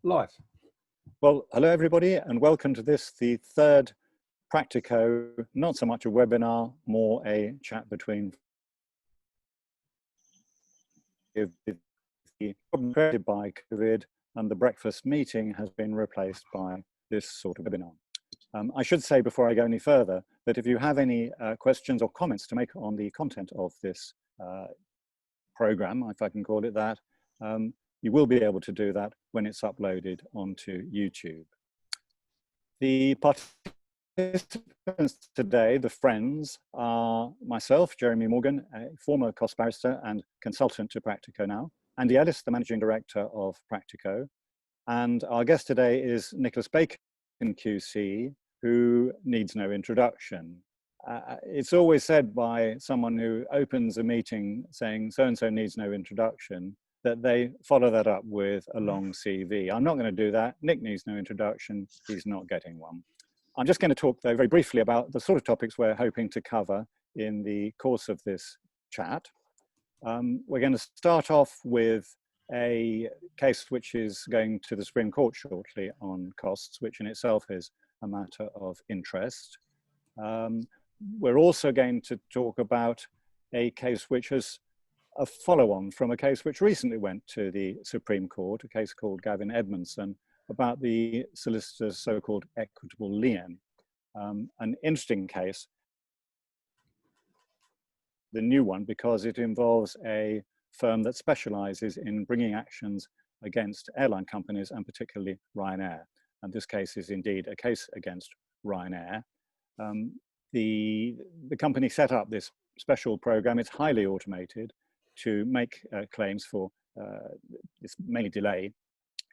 live. Well, hello everybody, and welcome to this, the third Practico, not so much a webinar, more a chat between the problem created by COVID, and the breakfast meeting has been replaced by this sort of webinar. I should say before I go any further that if you have any questions or comments to make on the content of this program, if I can call it that, you will be able to do that when it's uploaded onto YouTube. The participants today, the friends, are myself, Jeremy Morgan, a former cost barrister and consultant to Practico now, Andy Ellis, the managing director of Practico, and our guest today is Nicholas Bacon, QC, who needs no introduction. It's always said by someone who opens a meeting saying so-and-so needs no introduction, that they follow that up with a long CV. I'm not going to do that. Nick needs no introduction. He's not getting one. I'm just going to talk, though, very briefly about the sort of topics we're hoping to cover in the course of this chat. We're going to start off with a case which is going to the Supreme Court shortly on costs, which in itself is a matter of interest. We're also going to talk about a case which is a follow-on from a case which recently went to the Supreme Court, a case called Gavin Edmondson, about the solicitor's so-called equitable lien. An interesting case, the new one, because it involves a firm that specializes in bringing actions against airline companies and particularly Ryanair. And this case is indeed a case against Ryanair. The company set up this special program. It's highly automated to make claims for this mainly delay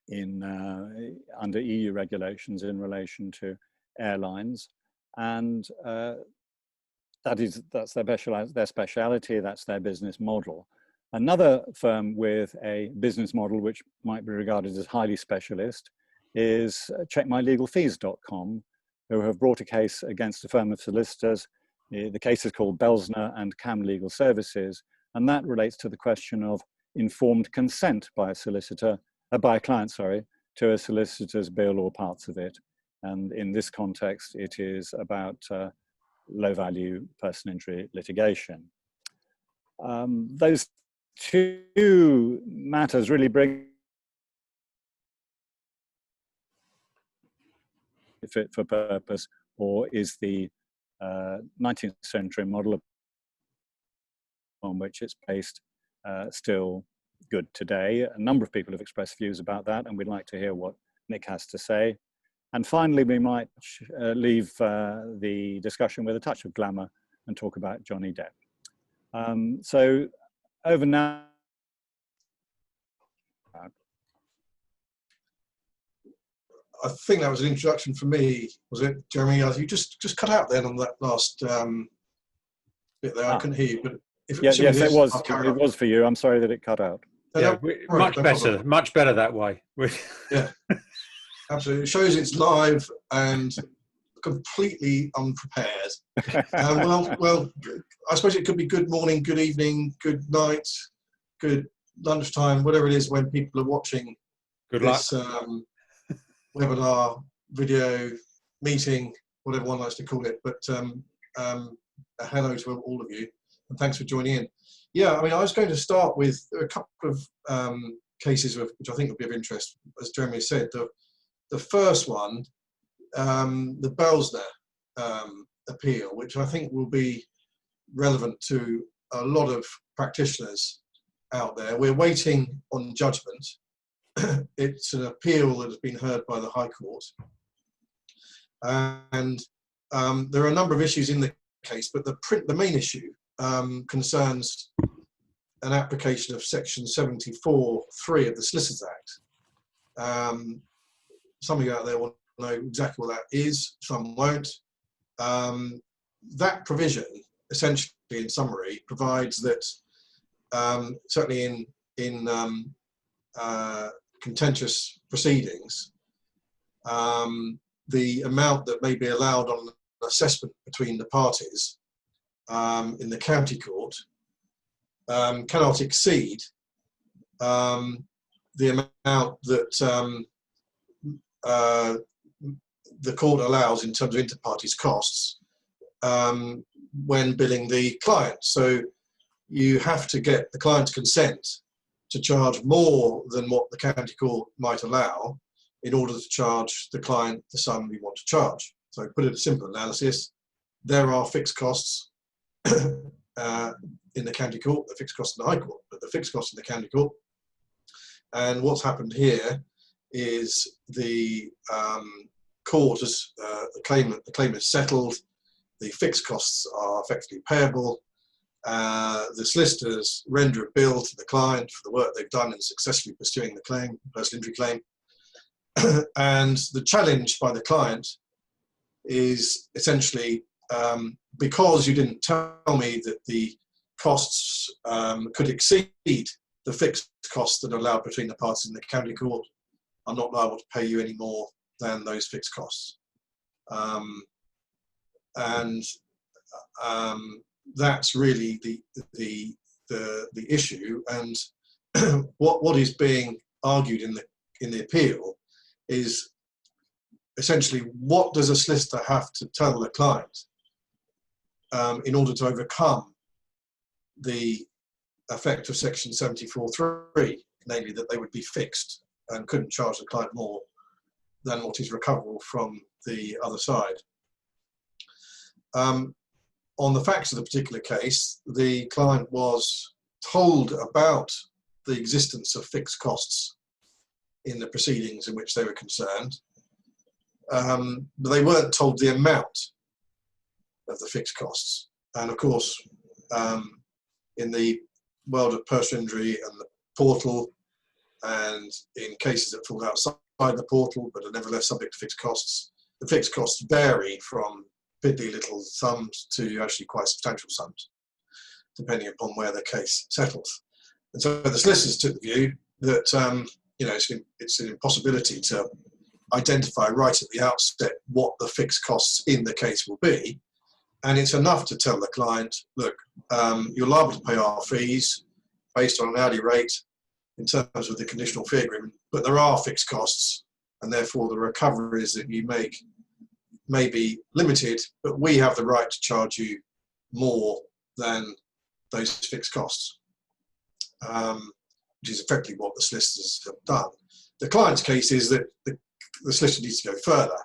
in under EU regulations in relation to airlines, and that's their speciality. That's their business model. Another firm with a business model which might be regarded as highly specialist is checkmylegalfees.com, who have brought a case against a firm of solicitors. The case is called Belsner and Cam Legal Services, and that relates to the question of informed consent by a solicitor, by a client, sorry, to a solicitor's bill or parts of it. And in this context, it is about low-value personal injury litigation. Those two matters really bring fit for purpose, or is the 19th century model on which it's based still good today? A number of people have expressed views about that, and we'd like to hear what Nick has to say. And finally, we might leave the discussion with a touch of glamour and talk about Johnny Depp. So over now. I think that was an introduction for me, was it, Jeremy? You just cut out then on that last bit there. I couldn't hear you, but yes, it was. It was for you. I'm sorry that it cut out. Yeah, much better that way. Yeah, absolutely. It shows it's live and completely unprepared. Well, I suppose it could be good morning, good evening, good night, good lunchtime, whatever it is when people are watching this webinar, video, meeting, whatever one likes to call it. But a hello to all of you, and thanks for joining in. Yeah, I mean, I was going to start with a couple of cases which I think would be of interest, as Jeremy said. The first one, the Belsner appeal, which I think will be relevant to a lot of practitioners out there. We're waiting on judgment. It's an appeal that has been heard by the High Court. And there are a number of issues in the case, but the main issue concerns an application of section 74(3) of the Solicitors Act. Some of you out there will know exactly what that is, some won't. That provision, essentially in summary, provides that certainly in contentious proceedings, the amount that may be allowed on an assessment between the parties in the county court cannot exceed the amount that the court allows in terms of inter partes costs when billing the client. So you have to get the client's consent to charge more than what the county court might allow in order to charge the client the sum we want to charge. So put it a simple analysis, there are fixed costs in the county court, the fixed costs in the High Court, but the fixed costs in the county court. And what's happened here is the court has, the claim is settled, the fixed costs are effectively payable, the solicitors render a bill to the client for the work they've done in successfully pursuing the claim, personal injury claim. And the challenge by the client is essentially, because you didn't tell me that the costs could exceed the fixed costs that are allowed between the parties in the county court, I'm not liable to pay you any more than those fixed costs. That's really the issue. And what is being argued in the appeal is essentially, what does a solicitor have to tell the client in order to overcome the effect of section 74(3), namely that they would be fixed and couldn't charge the client more than what is recoverable from the other side. On the facts of the particular case, the client was told about the existence of fixed costs in the proceedings in which they were concerned, but they weren't told the amount of the fixed costs. And of course, in the world of personal injury and the portal, and in cases that fall outside the portal but are nevertheless subject to fixed costs, the fixed costs vary from piddly little sums to actually quite substantial sums, depending upon where the case settles. And so the solicitors took the view that it's an impossibility to identify right at the outset what the fixed costs in the case will be, and it's enough to tell the client, look, you're liable to pay our fees based on an hourly rate in terms of the conditional fee agreement, but there are fixed costs, and therefore the recoveries that you make may be limited, but we have the right to charge you more than those fixed costs, which is effectively what the solicitors have done. The client's case is that the solicitor needs to go further.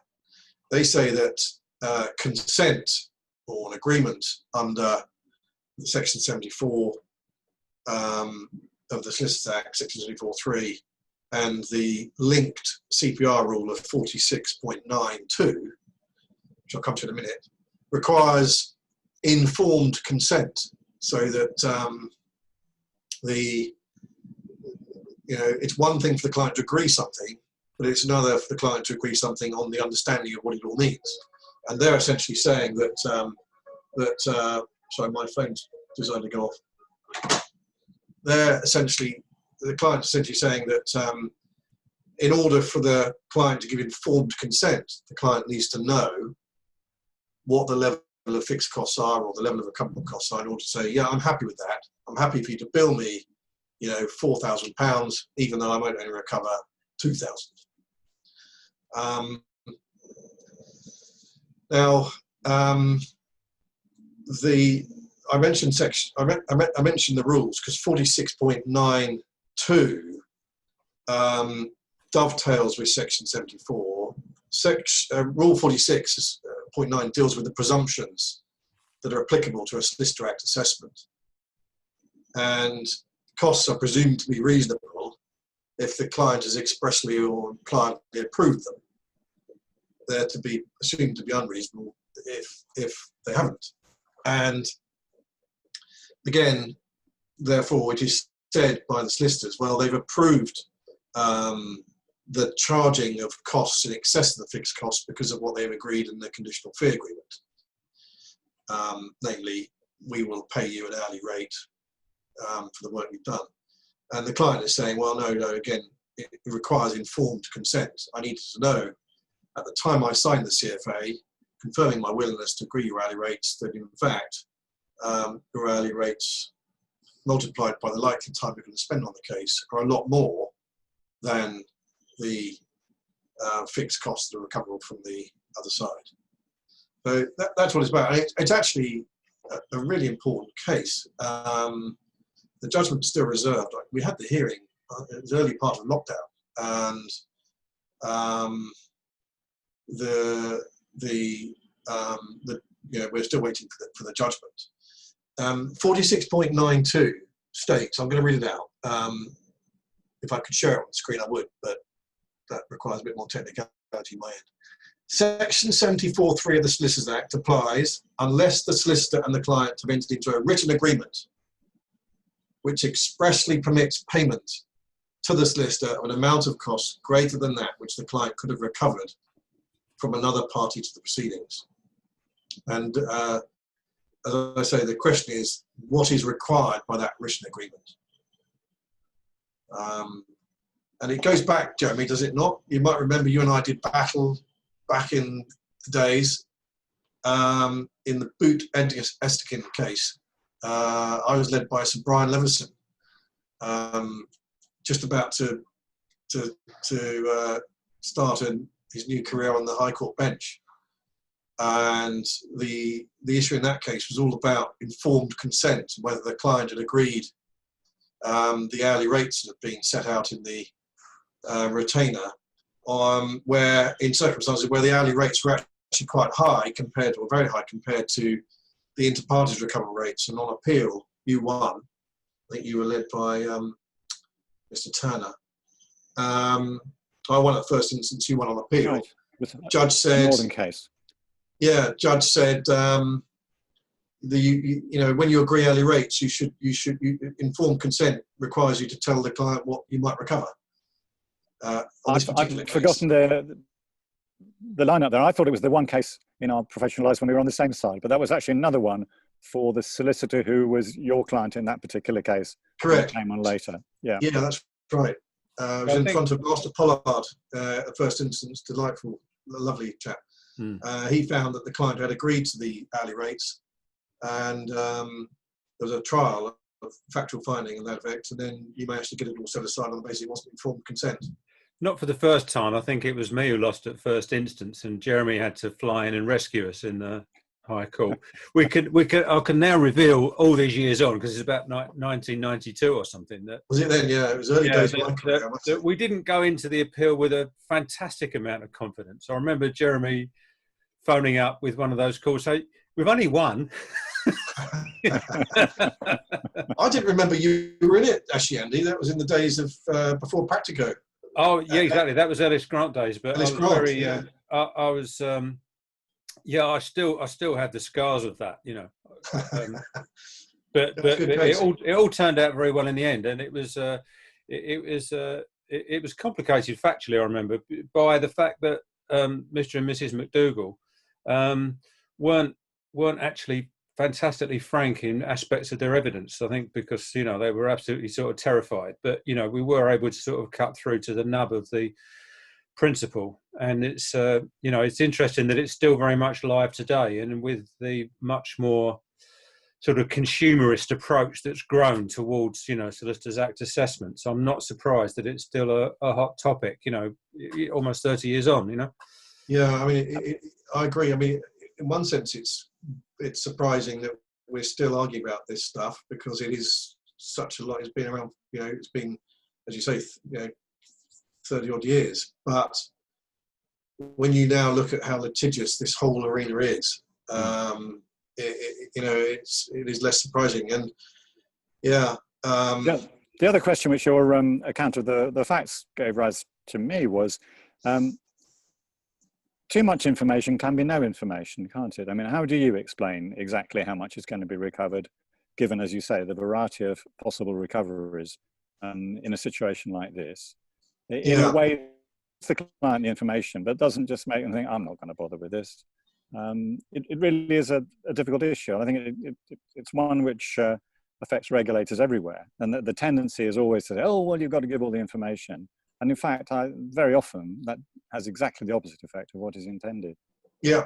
They say that consent or an agreement under section 74 of the Solicitors Act, section 74(3), and the linked CPR rule of 46.92, which I'll come to in a minute, requires informed consent, so that it's one thing for the client to agree something, but it's another for the client to agree something on the understanding of what it all means. And they're essentially saying that, sorry, my phone's designed to go off. The client's essentially saying that in order for the client to give informed consent, the client needs to know what the level of fixed costs are or the level of recoverable costs are in order to say, yeah, I'm happy with that. I'm happy for you to bill me, £4,000, even though I might only recover £2,000. I mentioned the rules because 46.92 dovetails with section 74. Rule 46.9 deals with the presumptions that are applicable to a Solicitor Act assessment, and costs are presumed to be reasonable if the client has expressly or impliedly approved them. They're to be assumed to be unreasonable if they haven't. And again, therefore, it is said by the solicitors, well, they've approved the charging of costs in excess of the fixed costs because of what they've agreed in the conditional fee agreement. Namely, we will pay you an hourly rate for the work you've done. And the client is saying, well, no, again, it requires informed consent. I needed to know at the time I signed the CFA, confirming my willingness to agree your hourly rates, that in fact, your hourly rates multiplied by the likely time you're going to spend on the case are a lot more than the fixed costs that are recoverable from the other side. So that's what it's about. And it's actually a really important case. The judgment's still reserved. We had the hearing, it was early part of lockdown, and we're still waiting for the judgment. 46.92 states, I'm going to read it out. If I could share it on the screen, I would, but that requires a bit more technicality on my end. Section 74(3) of the Solicitors Act applies unless the solicitor and the client have entered into a written agreement which expressly permits payment to the solicitor of an amount of costs greater than that which the client could have recovered from another party to the proceedings. And as I say, the question is, what is required by that written agreement? And it goes back, Jeremy, does it not? You might remember you and I did battle back in the days in the Boot Estikin case. I was led by Sir Brian Leveson, just about to start his new career on the High Court bench. And the issue in that case was all about informed consent, whether the client had agreed the hourly rates that had been set out in the retainer, where in circumstances where the hourly rates were actually quite high compared to, or very high compared to, the inter-parties recovery rates. And on appeal, you won. I think you were led by Mr. Turner. I won at first instance, you won on appeal. Right. Judge said, Northern case. Yeah, judge said, when you agree early rates, informed consent requires you to tell the client what you might recover. I've forgotten the line up there. I thought it was the one case in our professional lives when we were on the same side, but that was actually another one for the solicitor who was your client in that particular case. Correct. Came on later. Yeah. Yeah, that's right. I was in front of Master Pollard at the first instance. Delightful, lovely chap. He found that the client had agreed to the hourly rates, and there was a trial of factual finding in that effect, and then you managed to get it all set aside on the basis it wasn't informed consent. Not for the first time. I think it was me who lost at first instance, and Jeremy had to fly in and rescue us in the High Court. I can now reveal all these years on, because it's about 1992 or something. That was it then? Yeah, it was early days of my career. That we didn't go into the appeal with a fantastic amount of confidence. I remember Jeremy phoning up with one of those calls, say, "We've only won." I didn't remember you were in it, actually, Andy. That was in the days of before Practico. Oh yeah, exactly. That was Ellis Grant days. But Ellis Grant, I still have the scars of that, you know. But it all turned out very well in the end, and it was complicated factually. I remember by the fact that Mr. and Mrs. McDougall weren't actually fantastically frank in aspects of their evidence. I think because, you know, they were absolutely sort of terrified, but, you know, we were able to sort of cut through to the nub of the principle. And it's, you know, it's interesting that it's still very much live today, and with the much more sort of consumerist approach that's grown towards, you know, Solicitors Act assessments. I'm not surprised that it's still a hot topic, you know, almost 30 years on, you know. Yeah, I mean, I agree. I mean, in one sense, it's surprising that we're still arguing about this stuff, because it is such a lot. It's been around, you know, it's been, as you say, 30 odd years. But when you now look at how litigious this whole arena is, it is less surprising. And yeah. The other question which your account of the facts gave rise to me was, too much information can be no information, can't it? I mean, how do you explain exactly how much is going to be recovered, given, as you say, the variety of possible recoveries in a situation like this? In a way, it's the client the information, but doesn't just make them think, I'm not going to bother with this. It really is a difficult issue. I think it's one which affects regulators everywhere. And the tendency is always to say, oh, well, you've got to give all the information. And in fact, very often that has exactly the opposite effect of what is intended. Yeah,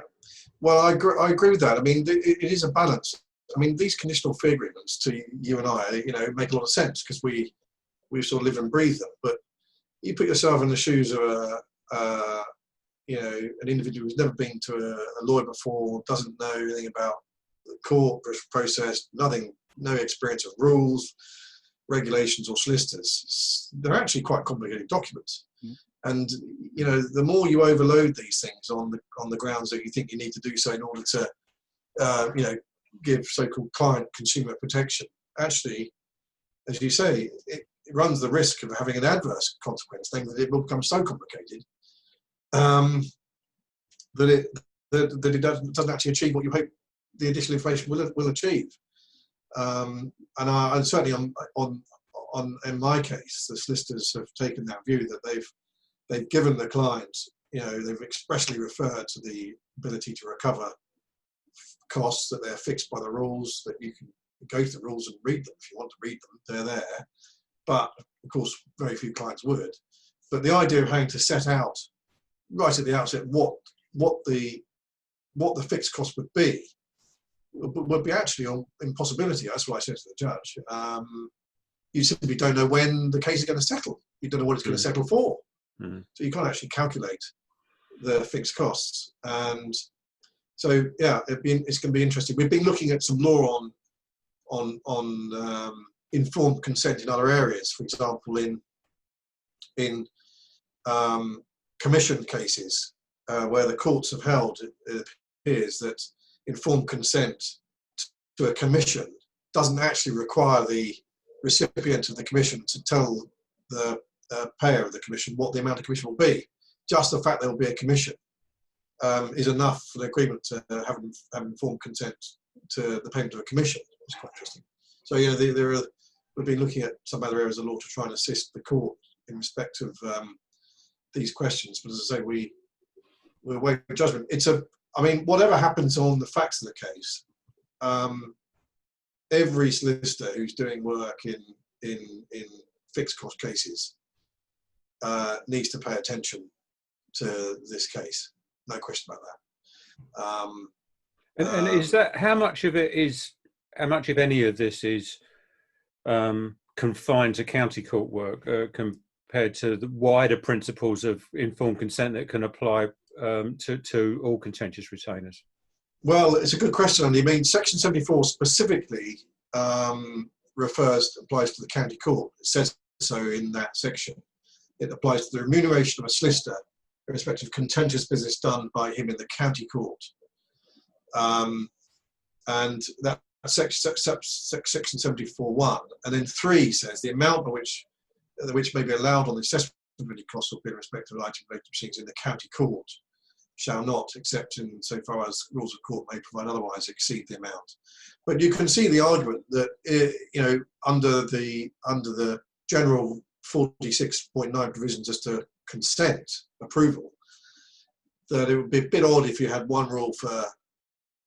well, I agree with that. I mean, it is a balance. I mean, these conditional fee agreements, to you and I, you know, make a lot of sense because we sort of live and breathe them. But you put yourself in the shoes of a an individual who's never been to a lawyer before, doesn't know anything about the court process, no experience of rules, regulations or solicitors, they're actually quite complicated documents. And the more you overload these things on the grounds that you think you need to do so in order to give so-called client consumer protection, actually, as you say, it runs the risk of having an adverse consequence, thing that it will become so complicated that it doesn't actually achieve what you hope the additional information will achieve. And certainly in my case, the solicitors have taken that view that they've given the client, they've expressly referred to the ability to recover costs, that they're fixed by the rules, that you can go to the rules and read them if you want to read them, they're there. But of course, very few clients would. But the idea of having to set out right at the outset what the fixed cost would be actually an impossibility. That's what I said to the judge. You simply don't know when the case is going to settle. You don't know what it's going to settle for. So you can't actually calculate the fixed costs. And so, yeah, it's going to be interesting. We've been looking at some law on informed consent in other areas. For example, in commission cases where the courts have held, it appears that informed consent to a commission doesn't actually require the recipient of the commission to tell the payer of the commission what the amount of commission will be. Just the fact there will be a commission is enough for the agreement to have informed consent to the payment of a commission. It's quite interesting. So we've been looking at some other areas of law to try and assist the court in respect of these questions. But as I say, we're waiting for judgment. Whatever happens on the facts of the case, every solicitor who's doing work in fixed cost cases needs to pay attention to this case. No question about that. And is that how much of any of this is confined to county court work compared to the wider principles of informed consent that can apply to all contentious retainers? Well, it's a good question, Andy. I mean, Section 74 specifically applies to the county court. It says so in that section. It applies to the remuneration of a solicitor in respect of contentious business done by him in the county court. And that section 74(1), and then 3 says the amount by which may be allowed on the assessment costs will be in respect of item related proceedings in the county court shall not, except in so far as rules of court may provide otherwise, exceed the amount. But you can see the argument that under the general 46.9 provisions as to consent approval, that it would be a bit odd if you had one rule for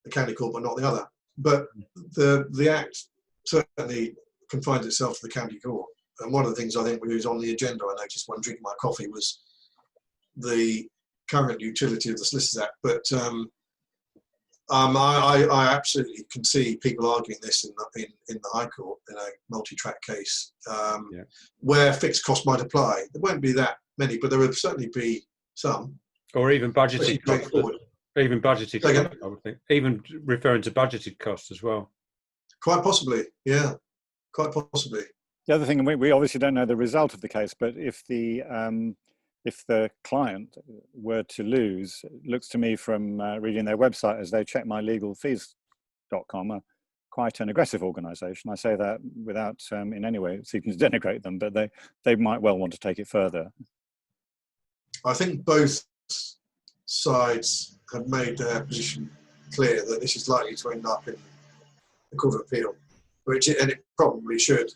the county court but not the other. But the Act certainly confines itself to the county court. And one of the things I think was on the agenda, I noticed when drinking my coffee, was the current utility of the Solicitors Act. But I absolutely can see people arguing this in the High Court in a multi-track case where fixed costs might apply. There won't be that many, but there will certainly be some. Or even budgeted costs. Even budgeted costs, I would think. Even referring to budgeted costs as well. Quite possibly, yeah. Quite possibly. The other thing, we obviously don't know the result of the case, but if the client were to lose, it looks to me from reading their website as they check mylegalfees.com, quite an aggressive organisation. I say that without in any way seeking to denigrate them, but they might well want to take it further. I think both sides have made their position clear that this is likely to end up in the Court of Appeal, and it probably should.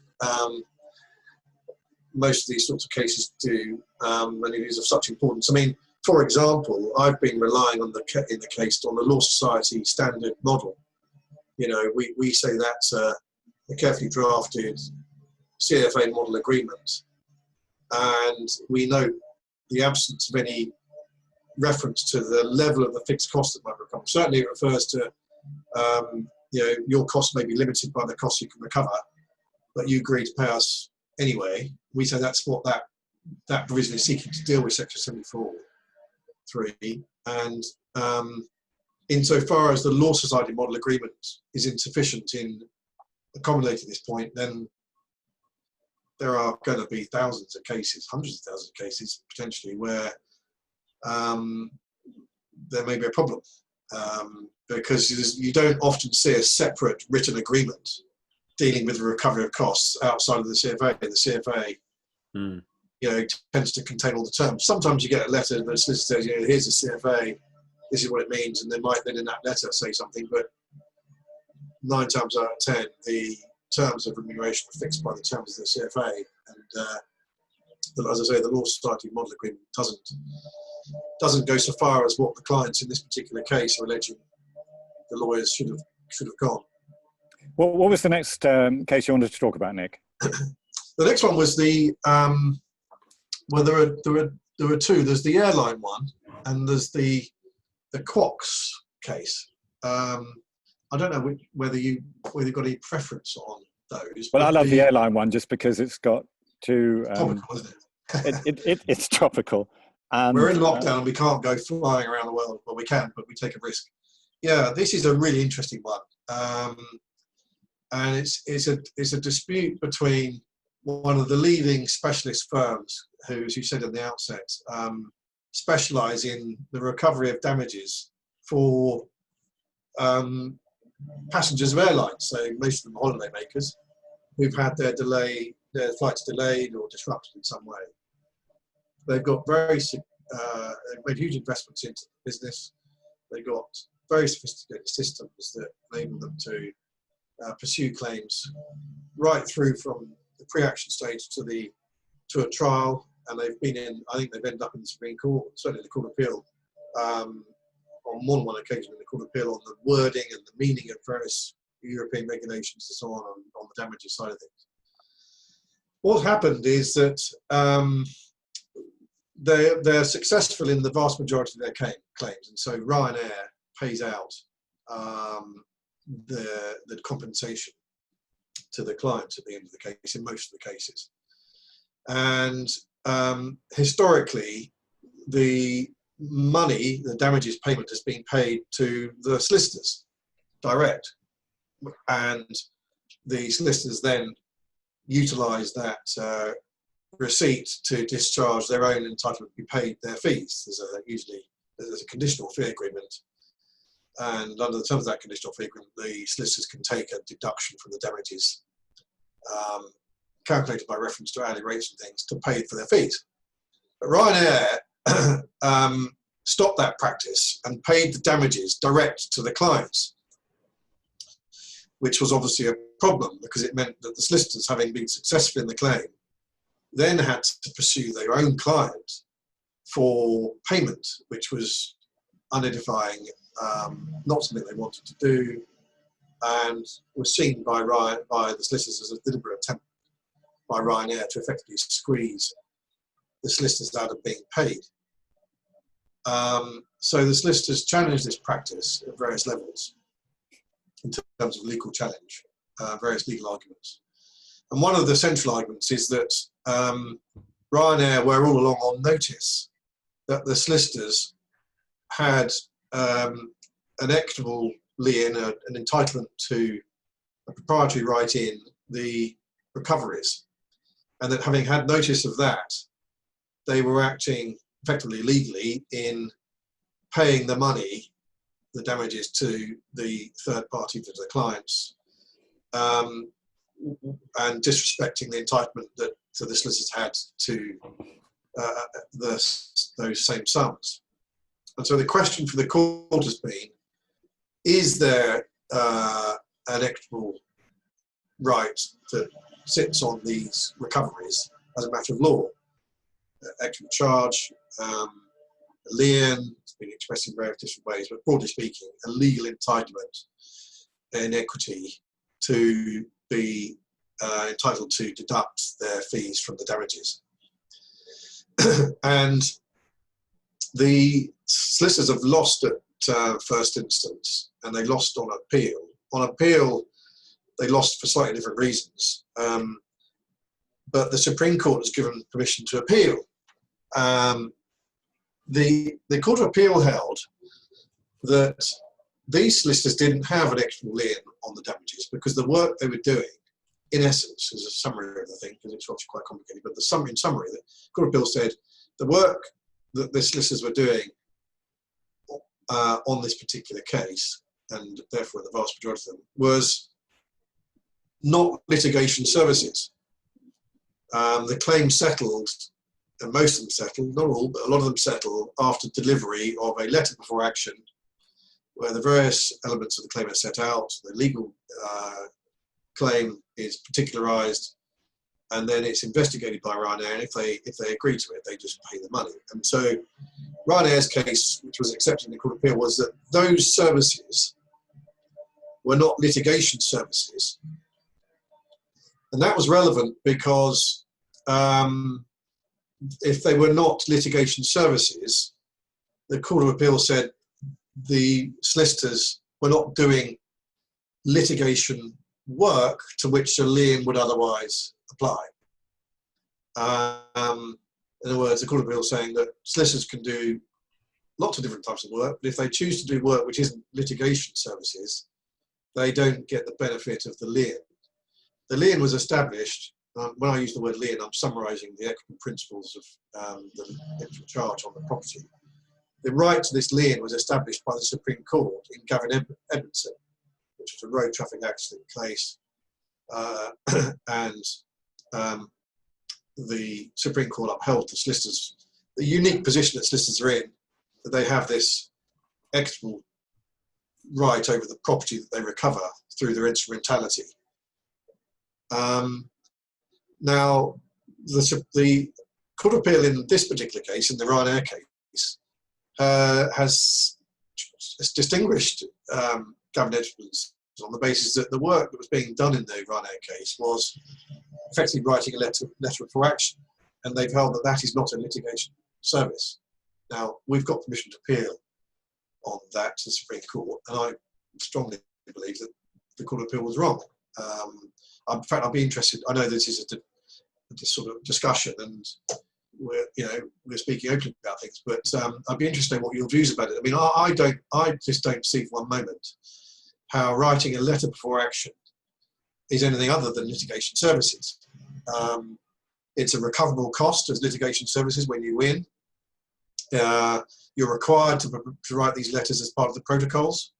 Most of these sorts of cases do, and it is of such importance. I mean, for example, I've been relying on in the case on the Law Society standard model. We say that's a carefully drafted CFA model agreement, and we note the absence of any reference to the level of the fixed cost that might become. Certainly, it refers to your costs may be limited by the costs you can recover, but you agree to pay us anyway. We say that's what that provision is seeking to deal with, Section 74. 3, and insofar as the law society model agreement is insufficient in accommodating this point, then there are going to be thousands of cases, hundreds of thousands of cases potentially, where there may be a problem, because you don't often see a separate written agreement dealing with the recovery of costs outside of the CFA. The CFA, tends to contain all the terms. Sometimes you get a letter that says, here's the CFA, this is what it means, and they might then in that letter say something, but 9 times out of 10, the terms of remuneration are fixed by the terms of the CFA, and as I say, the Law Society model agreement doesn't go so far as what the clients in this particular case are alleging the lawyers should have gone. What was the next case you wanted to talk about, Nick? The next one was there were two. There's the airline one, and there's the Quox case. I don't know whether you've got any preference on those. Well, I love the airline one just because it's got two. Topical, isn't it? It's topical. And, we're in lockdown and we can't go flying around the world. Well, we can, but we take a risk. Yeah, this is a really interesting one, and it's a dispute between one of the leading specialist firms who, as you said at the outset, specialise in the recovery of damages for passengers of airlines, so most of them holiday makers who've had their flights delayed or disrupted in some way. They've got they've made huge investments into the business. They've got very sophisticated systems that enable them to pursue claims right through from the pre-action stage to a trial, and they've been I think they've ended up in the Supreme Court, certainly the Court of Appeal, on more than one occasion in the Court of Appeal on the wording and the meaning of various European regulations and so on the damages side of things. What happened is that they're successful in the vast majority of their claims, and so Ryanair pays out the compensation to the clients at the end of the case in most of the cases. And historically, the damages payment has been paid to the solicitors direct, and the solicitors then utilise that receipt to discharge their own entitlement to be paid their fees. There's a conditional fee agreement, and under the terms of that conditional fee agreement, the solicitors can take a deduction from the damages, calculated by reference to hourly rates and things, to pay for their fees. But Ryanair stopped that practice and paid the damages direct to the clients, which was obviously a problem because it meant that the solicitors, having been successful in the claim, then had to pursue their own client for payment, which was unedifying, not something they wanted to do, and was seen by the solicitors as a deliberate attempt by Ryanair to effectively squeeze the solicitors out of being paid. So the solicitors challenged this practice at various levels in terms of legal challenge, various legal arguments. And one of the central arguments is that Ryanair were all along on notice that the solicitors had an equitable lien, an entitlement to a proprietary right in the recoveries, and that having had notice of that, they were acting effectively illegally in paying the money, the damages, to the third party, to the clients, and disrespecting the entitlement that the solicitors had to those same sums. And so the question for the court has been, is there an equitable right that sits on these recoveries as a matter of law? Equitable charge, a lien, it's been expressed in various different ways, but broadly speaking, a legal entitlement in equity to be entitled to deduct their fees from the damages. And the solicitors have lost at first instance, and they lost on appeal. On appeal, they lost for slightly different reasons, but the Supreme Court has given permission to appeal the Court of Appeal held that these solicitors didn't have an equitable lien on the damages because the work they were doing, in essence, is a summary of the thing, because it's obviously quite complicated, but in summary, the Court of Appeal said the work that the solicitors were doing on this particular case, and therefore the vast majority of them, was not litigation services. The claims settled, and most of them settled, not all, but a lot of them settled after delivery of a letter before action, where the various elements of the claim are set out, the legal claim is particularised, and then it's investigated by Ryanair, and if they agree to it, they just pay the money. And so Ryanair's case, which was accepted in the Court of Appeal, was that those services were not litigation services. And that was relevant because if they were not litigation services, the Court of Appeal said the solicitors were not doing litigation work to which a lien would otherwise apply. In other words, the Court of Appeal saying that solicitors can do lots of different types of work, but if they choose to do work which isn't litigation services, they don't get the benefit of the lien. The lien was established, when I use the word lien, I'm summarising the equitable principles of the equitable charge on the property. The right to this lien was established by the Supreme Court in Gavin Edmondson, which was a road traffic accident case, and the Supreme Court upheld the solicitors, the unique position that solicitors are in, that they have this equitable right over the property that they recover through their instrumentality. Now, the Court of Appeal in this particular case, in the Ryanair case, has distinguished Gavin Edmonds on the basis that the work that was being done in the Ryanair case was effectively writing a letter for action, and they've held that that is not a litigation service. Now, we've got permission to appeal on that to the Supreme Court, and I strongly believe that the Court of Appeal was wrong. In fact, I'd be interested. I know this is a sort of discussion, and we're speaking openly about things, but I'd be interested in what your views about it. I mean, I just don't see for one moment how writing a letter before action is anything other than litigation services. It's a recoverable cost as litigation services when you win. You're required to write these letters as part of the protocols.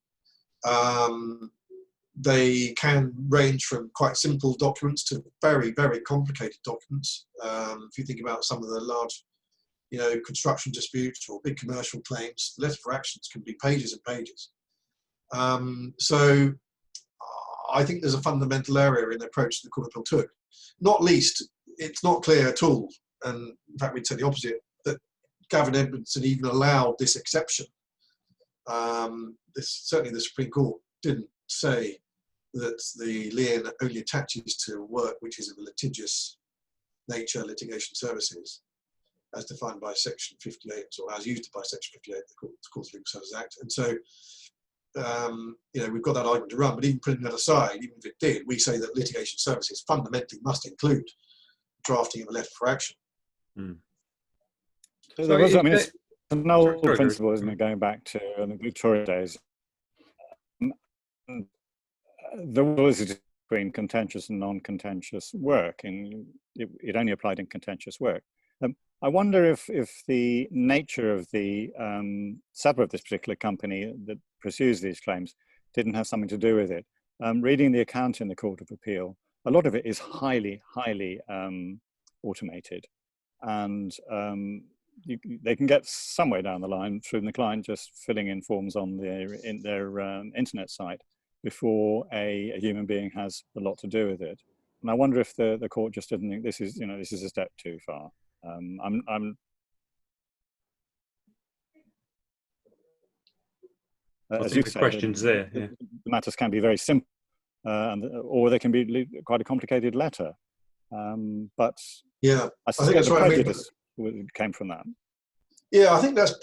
They can range from quite simple documents to very, very complicated documents. If you think about some of the large, construction disputes or big commercial claims, the letter for actions can be pages and pages. So I think there's a fundamental area in the approach that the Court of Appeal took. Not least, it's not clear at all, and in fact we'd say the opposite, that Gavin Edmondson even allowed this exception. Certainly the Supreme Court didn't say that the lien only attaches to work which is of a litigious nature, litigation services, as defined by Section 58, or as used by Section 58 of the Courts Legal Services Act. And so, we've got that argument to run, but even putting that aside, even if it did, we say that litigation services fundamentally must include drafting of a letter for action. Mm. So it's an old principle, isn't it, going back to the Victoria days. There was a difference between contentious and non-contentious work, and it only applied in contentious work. I wonder if the nature of the setup of this particular company that pursues these claims didn't have something to do with it. Reading the account in the Court of Appeal, a lot of it is highly, highly automated, and they can get somewhere down the line through the client just filling in forms on their internet site before a human being has a lot to do with it. And I wonder if the court just didn't think this is a step too far. As you say, questions there. Yeah. The matters can be very simple, or they can be quite a complicated letter. But yeah, I think that's right. Prejudice came from that. Yeah, I think that's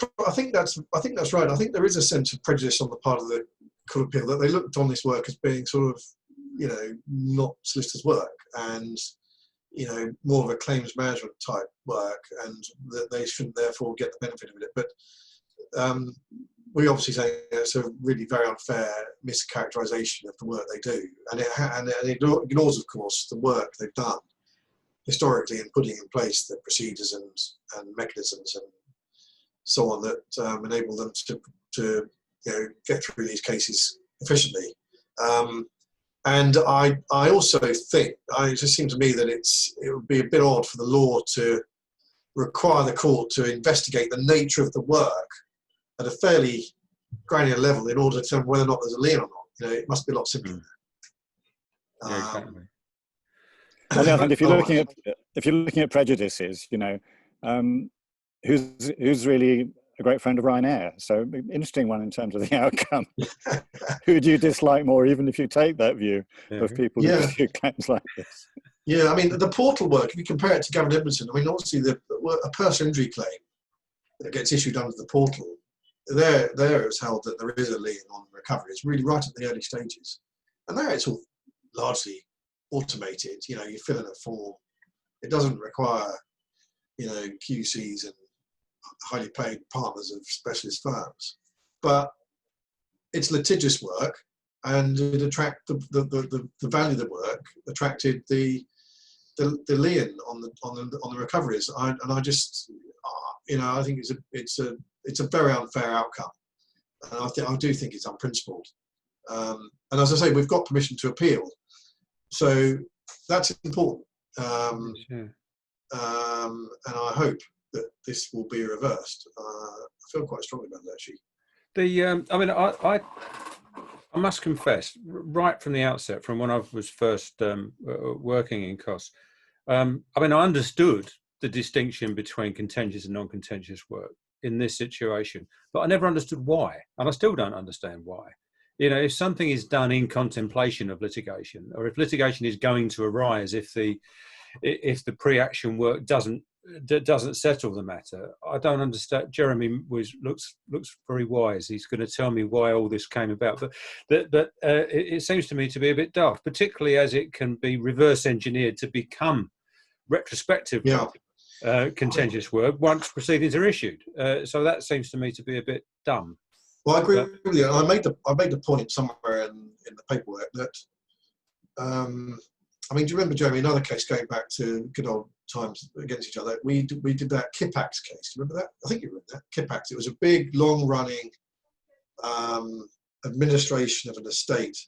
right. I think there is a sense of prejudice on the part of the Court of Appeal that they looked on this work as being sort of, not solicitors' work, and more of a claims management type work, and that they shouldn't therefore get the benefit of it. But we obviously say it's a really very unfair mischaracterization of the work they do, and it ignores, of course, the work they've done historically in putting in place the procedures and mechanisms and so on that enable them to get through these cases efficiently. And I also think, it just seems to me that it would be a bit odd for the law to require the court to investigate the nature of the work at a fairly granular level in order to determine whether or not there's a lien or not. It must be a lot simpler than that. Yeah, exactly. On the other hand, if you're looking at prejudices, who's really a great friend of Ryanair? So interesting one in terms of the outcome. Who do you dislike more, even if you take that view of people who pursue claims like this? Yeah, I mean, the portal work, if you compare it to Gavin Edmondson, I mean, obviously a personal injury claim that gets issued under the portal, there it's held that there is a lien on recovery. It's really right at the early stages. And there it's all largely automated. You fill in a form. It doesn't require, QCs and highly paid partners of specialist firms. But it's litigious work, and it the value of the work attracted the lien on the recoveries. I think it's a very unfair outcome, and I do think it's unprincipled. And as I say, we've got permission to appeal, so that's important. And I hope that this will be reversed. I feel quite strongly about that, actually. I must confess, right from the outset, from when I was first working in costs, I understood the distinction between contentious and non-contentious work in this situation, but I never understood why, and I still don't understand why. If something is done in contemplation of litigation, or if litigation is going to arise if the pre-action work doesn't settle the matter, I don't understand. Jeremy looks very wise. He's going to tell me why all this came about, but it seems to me to be a bit daft, particularly as it can be reverse engineered to become retrospectively contentious work once proceedings are issued. So that seems to me to be a bit dumb. Well, I agree with you. I made the point somewhere in the paperwork that do you remember, Jeremy, another case going back to good old times against each other? We did that Kipax case. Do you remember that? I think you remember that Kipax. It was a big, long-running administration of an estate.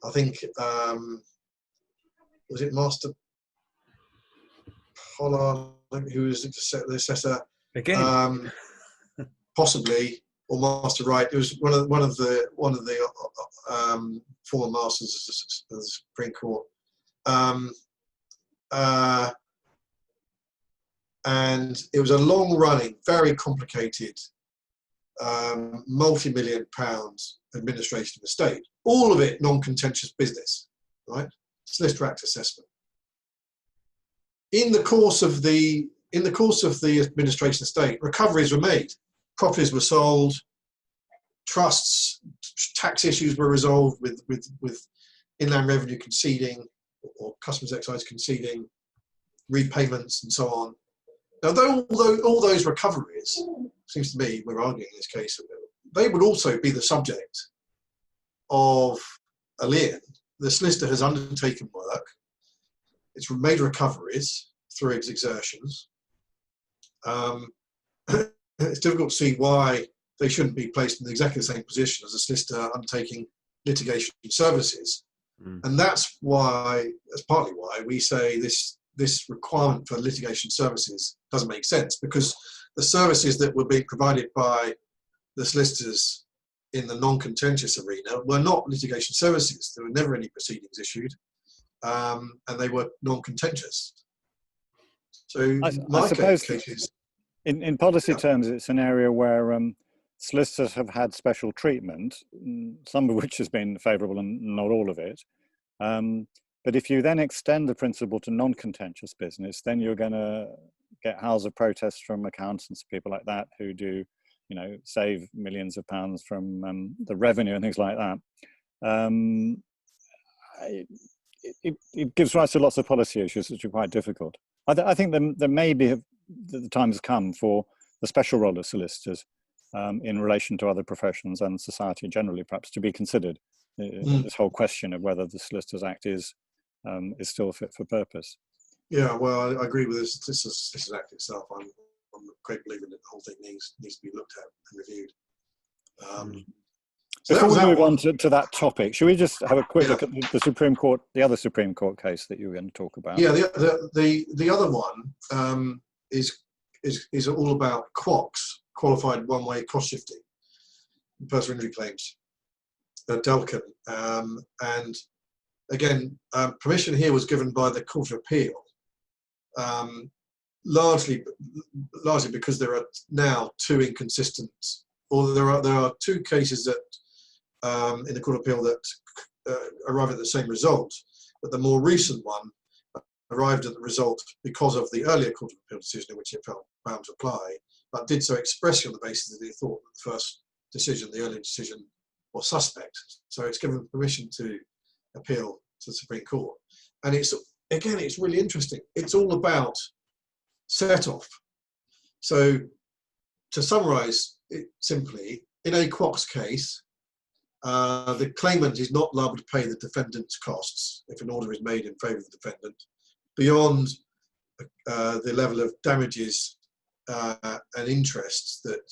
I think was it Master Pollard who was the assessor again? Possibly, or Master Wright. It was one of the former masters of the Supreme Court. And it was a long-running, very complicated, multi-million pounds administration of estate. All of it non-contentious business, right? Solicitor Act assessment. In the course of the administration estate, recoveries were made, properties were sold, trusts, tax issues were resolved with Inland Revenue conceding or Customs Excise conceding, repayments and so on. Now, all those recoveries, seems to me, we're arguing in this case, they would also be the subject of a lien. The solicitor has undertaken work, it's made recoveries through its exertions. It's difficult to see why they shouldn't be placed in exactly the same position as a solicitor undertaking litigation services. And that's partly why we say this requirement for litigation services doesn't make sense, because the services that were being provided by the solicitors in the non-contentious arena were not litigation services. There were never any proceedings issued, and they were non-contentious. So I suppose cases, in policy terms, it's an area where solicitors have had special treatment, some of which has been favourable and not all of it. But if you then extend the principle to non-contentious business, then you're going to get howls of protest from accountants, people like that, who do, save millions of pounds from the revenue and things like that. it gives rise to lots of policy issues which are quite difficult. I think there may be the time has come for the special role of solicitors in relation to other professions and society generally, perhaps, to be considered. This whole question of whether the Solicitors Act is still fit for purpose. Yeah, well, I agree with this. This is Act itself. I'm a great believer that the whole thing needs to be looked at and reviewed. So before we move on to that topic, should we just have a quick look at the Supreme Court, the other Supreme Court case that you were going to talk about? Yeah, the other one is all about QOCs, qualified one-way cross-shifting, personal injury claims, Delcan, and again, permission here was given by the Court of Appeal, largely because there are now two inconsistent, or there are two cases that in the Court of Appeal that arrive at the same result, but the more recent one arrived at the result because of the earlier Court of Appeal decision in which it felt bound to apply, but did so expressly on the basis that it thought that the first decision, the earlier decision, was suspect. So it's given permission to appeal to the Supreme Court. And it's really interesting. It's all about set-off. So to summarise it simply, in a QOCs case, the claimant is not liable to pay the defendant's costs if an order is made in favour of the defendant beyond the level of damages and interest that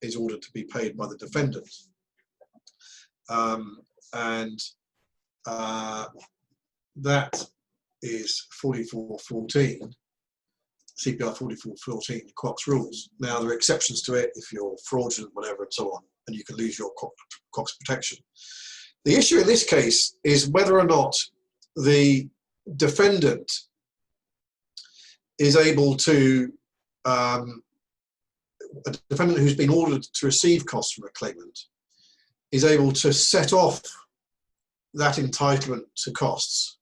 is ordered to be paid by the defendant. That is 4414, CPR 4414, QOCs rules. Now, there are exceptions to it if you're fraudulent, whatever, and so on, and you can lose your QOCs protection. The issue in this case is whether or not the defendant is able to, a defendant who's been ordered to receive costs from a claimant is able to set off that entitlement to costs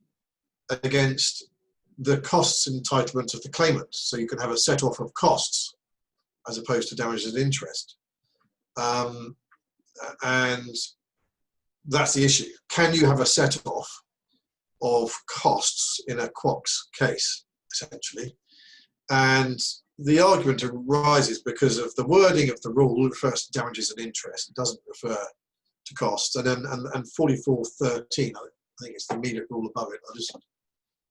against the costs entitlement of the claimant. So you can have a set off of costs as opposed to damages and interest. And that's the issue. Can you have a set off of costs in a QOCs case, essentially? And the argument arises because of the wording of the rule refers to damages and interest. It doesn't refer to costs. And then and 4413, I think it's the immediate rule above it. I'll just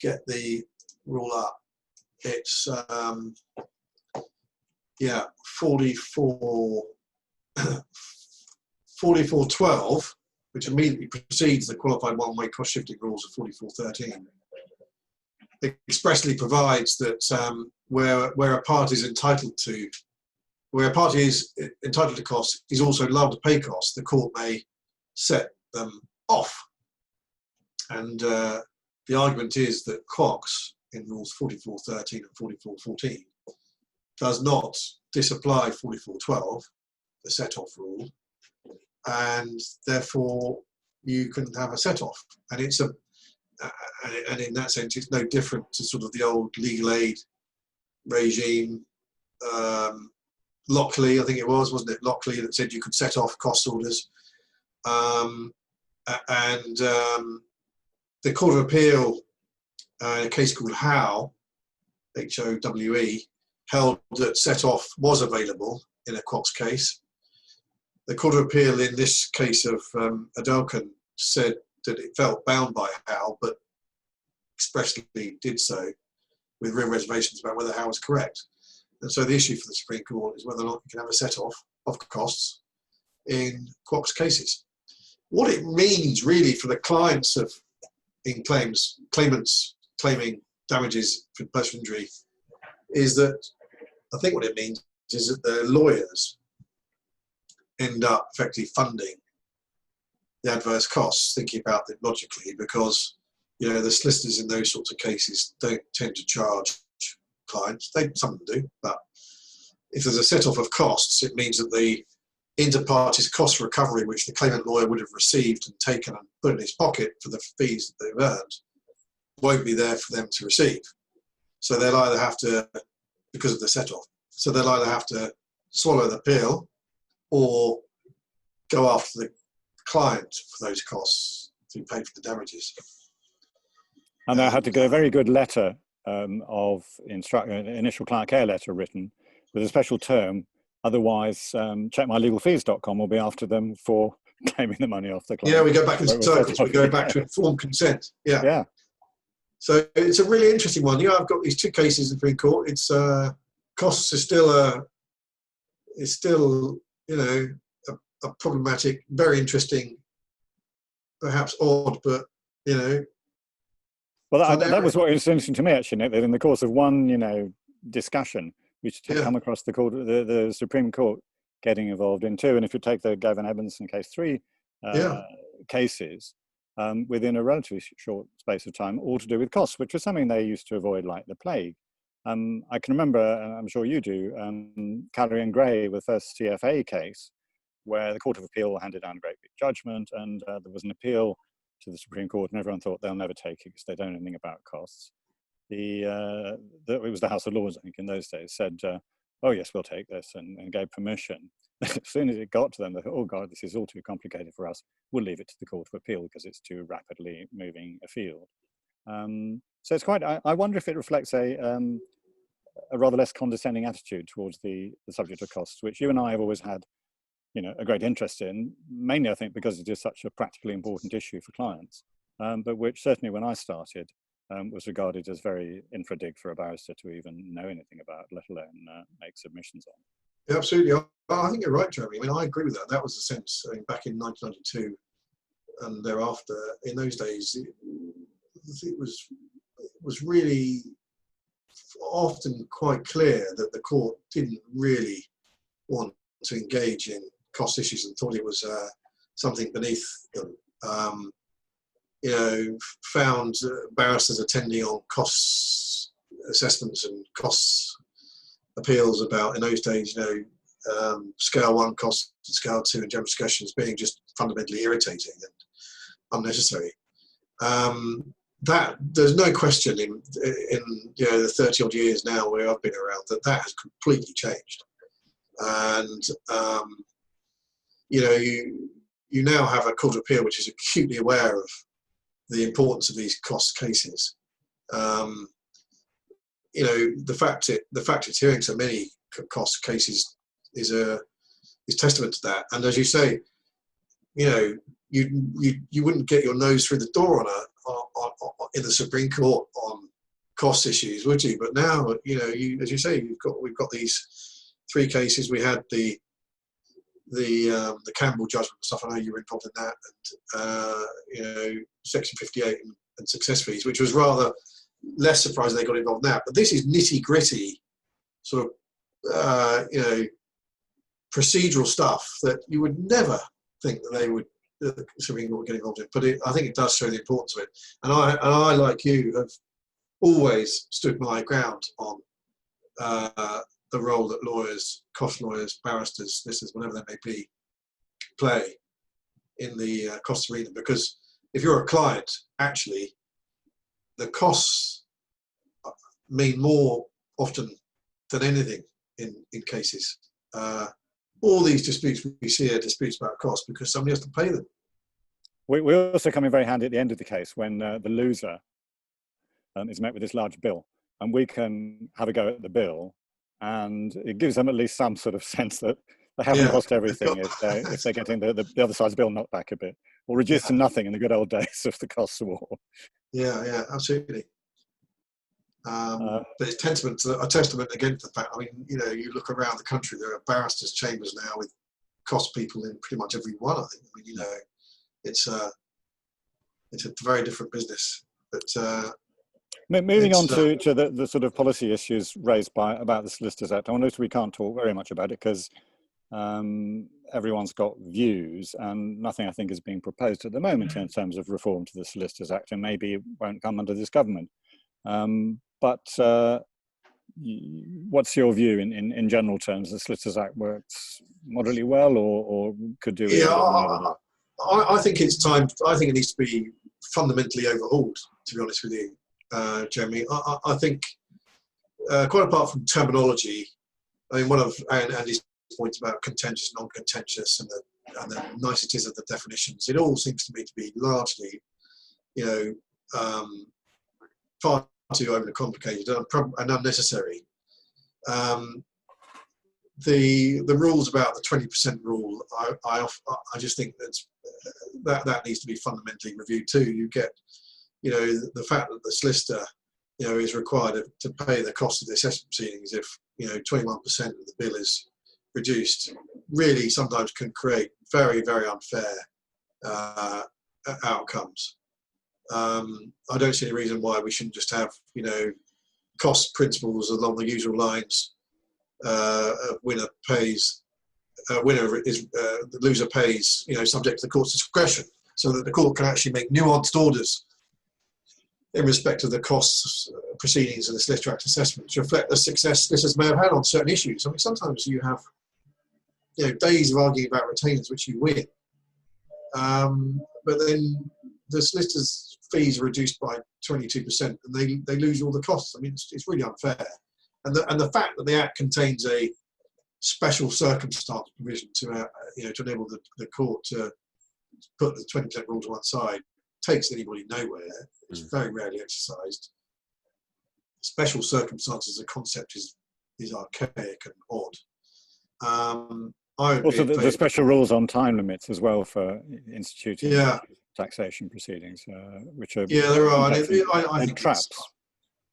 get the rule up. It's 4412, which immediately precedes the qualified one-way cross-shifting rules of 4413. It expressly provides that where a party is entitled to costs is also liable to pay costs, the court may set them off. And the argument is that QOCs in rules 4413 and 4414 does not disapply 4412, the set-off rule, and therefore you can have a set-off. And it's and in that sense, it's no different to sort of the old legal aid regime. Lockley, I think it was, wasn't it? Lockley that said you could set off cost orders. The Court of Appeal, a case called Howe, Howe, held that set off was available in a QOCs case. The Court of Appeal in this case of Adelkan said that it felt bound by Howe, but expressly did so with real reservations about whether Howe was correct. And so the issue for the Supreme Court is whether or not you can have a set-off of costs in QOCs cases. What it means really for the clients of claimants claiming damages for personal injury is that, I think what it means is that the lawyers end up effectively funding the adverse costs, thinking about it logically, because the solicitors in those sorts of cases don't tend to charge clients. Some of them do, but if there's a set-off of costs, it means that the inter-parties cost recovery, which the claimant lawyer would have received and taken and put in his pocket for the fees that they've earned, won't be there for them to receive. So they'll either have to, because of the set-off, so they'll either have to swallow the pill or go after the client for those costs to pay for the damages. And I had to get a very good letter of initial client care letter written with a special term. Otherwise, checkmylegalfees.com will be after them for claiming the money off the client. Yeah, we go back in circles. We go back to informed consent. Yeah. Yeah. So it's a really interesting one. Yeah, I've got these two cases in Supreme Court. It's costs is still you know, a problematic, very interesting, perhaps odd, but you know. Well, that was what was interesting to me, actually, Nick, that in the course of one, discussion, which had come across the Supreme Court getting involved in two, and if you take the Gavin Edmondson case 3 cases, within a relatively short space of time, all to do with costs, which was something they used to avoid like the plague. I can remember, and I'm sure you do, Callary and Gray with the first CFA case, where the Court of Appeal handed down a great big judgment, and there was an appeal to the Supreme Court, and everyone thought they'll never take it because they don't know anything about costs. It was the House of Lords, I think, in those days, said, oh yes, we'll take this, and gave permission. As soon as it got to them, they thought, oh God, this is all too complicated for us. We'll leave it to the Court of Appeal because it's too rapidly moving afield. So it's quite, I wonder if it reflects a rather less condescending attitude towards the subject of costs, which you and I have always had a great interest in, mainly I think because it is such a practically important issue for clients, but which certainly when I started was regarded as very infra-dig for a barrister to even know anything about, let alone make submissions on. Yeah, absolutely. I think you're right, Jeremy. I mean, I agree with that. That was the sense. I mean, back in 1992 and thereafter, in those days, it was really often quite clear that the court didn't really want to engage in cost issues and thought it was something beneath them. Found barristers attending on costs assessments and costs appeals about, in those days, scale 1 costs, scale 2 and general discussions being just fundamentally irritating and unnecessary. That there's no question in the 30 odd years now where I've been around that has completely changed. And you now have a Court of Appeal which is acutely aware of the importance of these cost cases. The fact it's hearing so many cost cases is testament to that. And as you say, you wouldn't get your nose through the door in the Supreme Court on cost issues, would you? But now, as you say, we've got these 3 cases. We had the Campbell judgment stuff. I know you were involved in that, and Section 58 and success fees, which was rather less surprising they got involved in that. But this is nitty gritty, sort of, procedural stuff that you would never think that they would. The Supreme Court would get involved in, but I think it does show the importance of it. And I, like you, have always stood my ground on the role that lawyers, cost lawyers, barristers, solicitors, whatever they may be, play in the cost arena. Because if you're a client, actually, the costs mean more often than anything in cases. All these disputes we see are disputes about cost because somebody has to pay them. We also come in very handy at the end of the case when the loser is met with this large bill, and we can have a go at the bill, and it gives them at least some sort of sense that they haven't lost everything if they're getting the other side's bill knocked back a bit, or reduced to nothing in the good old days of the costs war. Yeah, absolutely. But it's a testament again to the fact. I mean, you look around the country, there are barristers' chambers now with cost people in pretty much every one. I think. I mean, it's a very different business. But moving on to the sort of policy issues raised about the Solicitors Act, I notice we can't talk very much about it because everyone's got views, and nothing I think is being proposed at the moment in terms of reform to the Solicitors Act, and maybe it won't come under this government. But what's your view in general terms? The Solicitors Act works moderately well, or could do? I think it's time. I think it needs to be fundamentally overhauled. To be honest with you, Jeremy, I think quite apart from terminology, I mean, one of Andy's points about contentious, non-contentious, and the niceties of the definitions, it all seems to me to be largely, far too overcomplicated and unnecessary. The rules about the 20% rule, I just think that needs to be fundamentally reviewed too. You get, the fact that the solicitor, is required to pay the cost of the assessment proceedings if 21% of the bill is reduced, really sometimes can create very, very unfair outcomes. I don't see any reason why we shouldn't just have cost principles along the usual lines. Winner pays, the loser pays, subject to the court's discretion, so that the court can actually make nuanced orders in respect of the costs proceedings and the Solicitor Act assessment to reflect the success solicitors may have had on certain issues. I mean, sometimes you have days of arguing about retainers which you win, but then the solicitors' fees are reduced by 22% and they lose all the costs. I mean, it's really unfair. And the fact that the Act contains a special circumstance provision to enable the court to put the 20% rule to one side takes anybody nowhere. It's very rarely exercised. Special circumstances, the concept is archaic and odd. Also, the special rules on time limits as well for instituting taxation proceedings, which are there are. I think traps.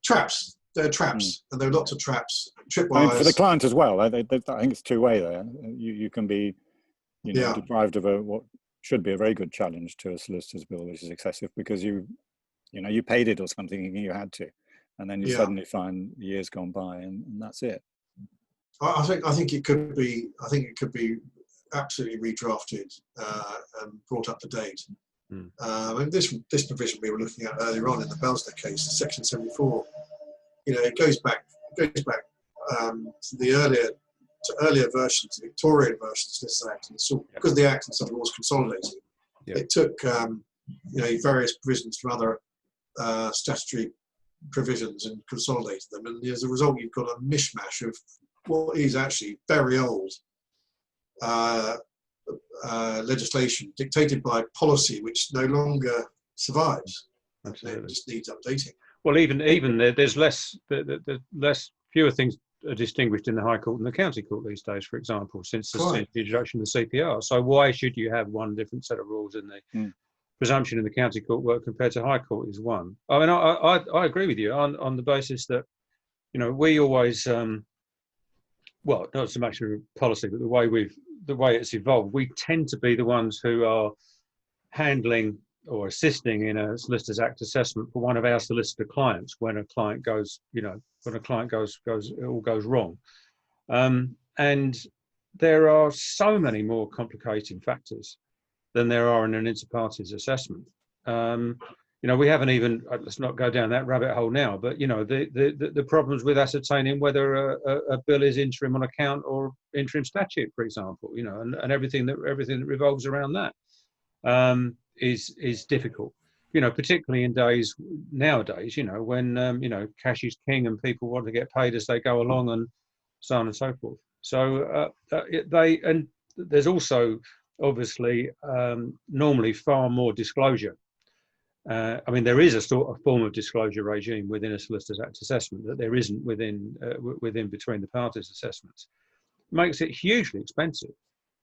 Traps. There are traps, and there are lots of traps. Tripwires. I mean, for the client as well. I think it's two-way there. You can be, deprived of what should be a very good challenge to a solicitor's bill, which is excessive, because you paid it or something and you had to, and then you suddenly find years gone by, and that's it. I think it could be. I think it could be absolutely redrafted and brought up to date. And this provision we were looking at earlier on in the Belsner case, Section 74. It goes back to the earlier versions, the Victorian versions of this Act, and because the Act and some was consolidated, it took various provisions from other statutory provisions and consolidated them, and as a result, you've got a mishmash of what is actually very old legislation dictated by policy, which no longer survives. It just needs updating. Well, even there's fewer things are distinguished in the High Court and the County Court these days, for example, since the introduction of the CPR. So why should you have one different set of rules in the presumption in the County Court work compared to High Court is one. I mean, I agree with you on the basis that, we always, well, not so much of a policy, but the way it's evolved, we tend to be the ones who are handling or assisting in a Solicitors Act assessment for one of our solicitor clients when a client goes, it all goes wrong. And there are so many more complicating factors than there are in an inter partes assessment. We haven't even, let's not go down that rabbit hole now, but the problems with ascertaining whether a bill is interim on account or interim statute, for example, and everything that revolves around that. Is difficult, particularly in nowadays, when, cash is king and people want to get paid as they go along and so on and so forth. So and there's also obviously normally far more disclosure. I mean, there is a form of disclosure regime within a Solicitors Act assessment that there isn't within between the parties assessments. Makes it hugely expensive.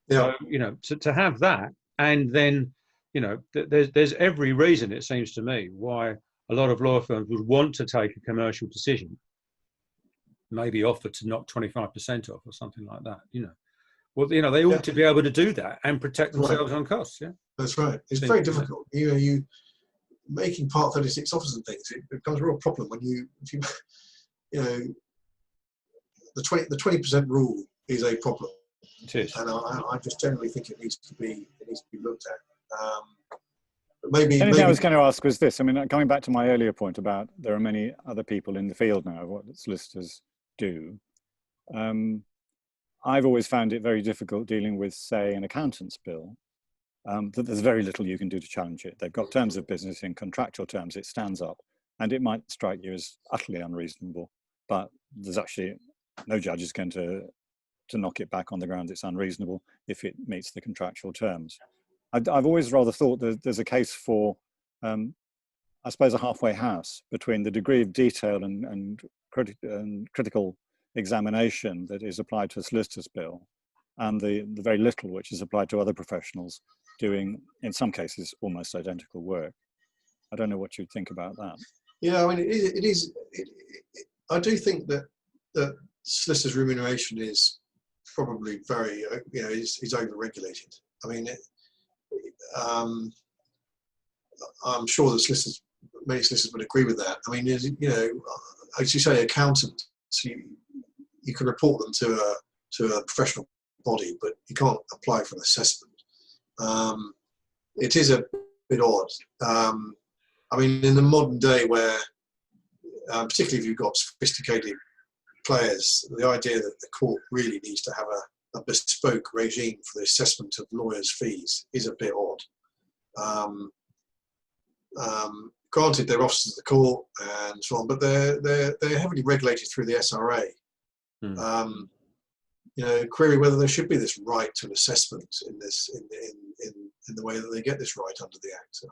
Yeah. So, to have that, and then there's every reason, it seems to me, why a lot of law firms would want to take a commercial decision, maybe offer to knock 25% off or something like that. Well, they ought to be able to do that and protect themselves on costs. Yeah, that's right. It's very difficult. You making Part 36 offers and things. It becomes a real problem when the 20% rule is a problem. It is, and I just generally think it needs to be looked at. But maybe I was going to ask was this. I mean, going back to my earlier point about there are many other people in the field now of what solicitors do. I've always found it very difficult dealing with, say, an accountant's bill. That there's very little you can do to challenge it. They've got terms of business in contractual terms. It stands up, and it might strike you as utterly unreasonable, but there's actually no judge is going to knock it back on the grounds it's unreasonable if it meets the contractual terms. I've always rather thought that there's a case for I suppose, a halfway house between the degree of detail and critical examination that is applied to a solicitor's bill and the very little which is applied to other professionals doing, in some cases, almost identical work. I don't know what you think about that. Yeah, I mean, it is. I do think that solicitors' remuneration is probably very, is over-regulated. I mean, I'm sure that many solicitors would agree with that. I mean, as you say, accountants, you can report them to a professional body, but you can't apply for an assessment. It is a bit odd. I mean, in the modern day where, particularly if you've got sophisticated players, the idea that the court really needs to have a bespoke regime for the assessment of lawyers' fees is a bit odd. Granted, they're officers of the court and so on, but they're heavily regulated through the SRA. Query whether there should be this right to an assessment in the way that they get this right under the Act.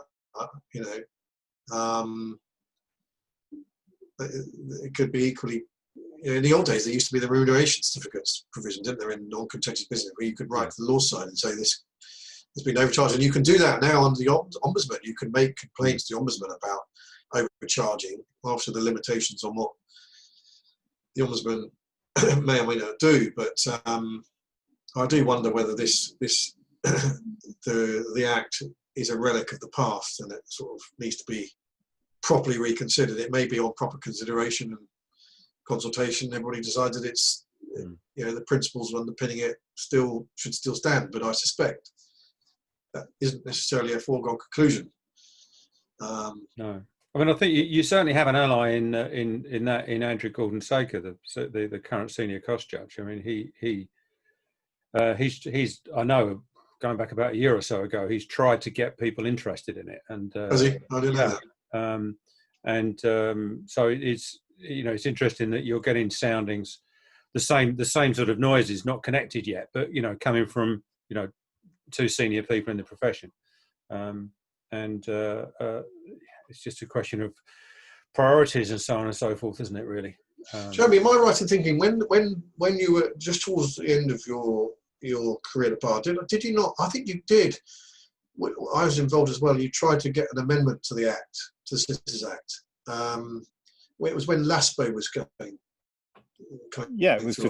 It could be equally. In the old days, there used to be the remuneration certificates provision, didn't there, in non-contentious business, where you could write to the law side and say this has been overcharged, and you can do that now under the ombudsman. You can make complaints to the ombudsman about overcharging, after the limitations on what the ombudsman may or may not do. But I do wonder whether the Act is a relic of the past, and it sort of needs to be properly reconsidered. It may be on proper consideration and consultation. Everybody decides that it's the principles underpinning it should still stand. But I suspect that isn't necessarily a foregone conclusion. No, I mean, I think you certainly have an ally in Andrew Gordon-Saker, the current senior cost judge. I mean, he's I know, going back about a year or so ago, he's tried to get people interested in it, and has he? I didn't know that. So it's interesting that you're getting soundings, the same sort of noises, not connected yet, but coming from two senior people in the profession, it's just a question of priorities and so on and so forth, isn't it? Really. Jeremy, am I right in thinking when you were just towards the end of your career at bar, did you not? I think you did. I was involved as well. You tried to get an amendment to the Act, to the Solicitors Act. It was when LASPO was going. Yeah, it was to